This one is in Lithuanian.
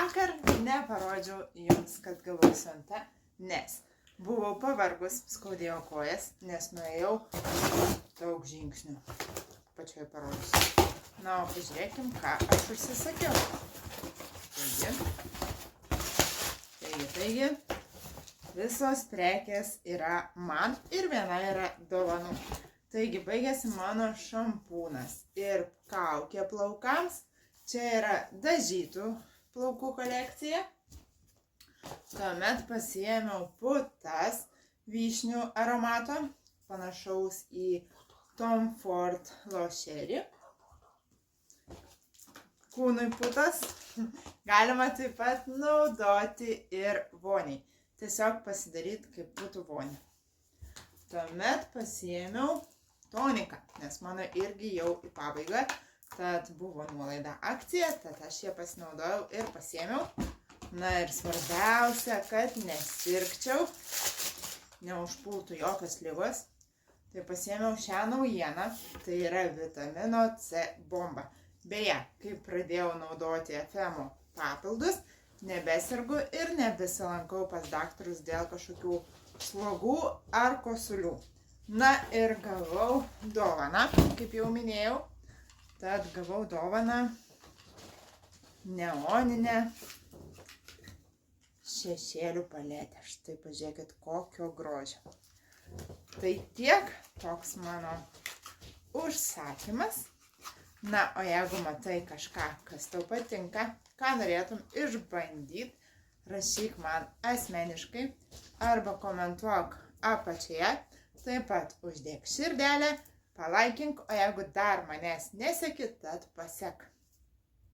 vakar neparodžiau jums, kad gavau siuntą, nes buvau pavargus, skaudėjo kojas, nes nuėjau daug žingsnių. Pačioj parodysiu. Na, o pažiūrėkim, ką aš užsisakiau. Taigi, visos prekės yra man ir viena yra dovanų. Taigi, baigėsi mano šampūnas ir kaukė plaukams. Čia yra dažytų plaukų kolekcija. Tuomet pasiėmiau putas vyšnių aromato, panašaus į Tom Ford lošerį. Kūnui putas galima taip pat naudoti ir voniai. Tiesiog pasidaryti, kaip būtų vonia. Tuomet pasiėmiau toniką, nes mano irgi jau į pabaigą. Tad buvo nuolaida akcija, tad aš ją pasinaudojau ir pasiėmiau. Na ir svarbiausia, kad nesirgčiau, neužpultų jokios ligos. Tai pasiėmiau šią naujieną, tai yra vitamino C bomba. Beje, kai pradėjau naudoti FM papildus, nebesirgu ir nebesilankau pas daktarus dėl kažkokių slogų ar kosulių. Na ir gavau dovaną, kaip jau minėjau. Tad gavau dovaną neoninę šešėlių paletę. Štai pažiūrėkit, kokio grožio. Tai tiek, toks mano užsakymas. Na, o jeigu matai kažką, kas tau patinka, ką norėtum išbandyti, rašyk man asmeniškai arba komentuok apačioje. Taip pat uždėk širdelę, palaikink, o jeigu dar manęs neseki, tad pasek.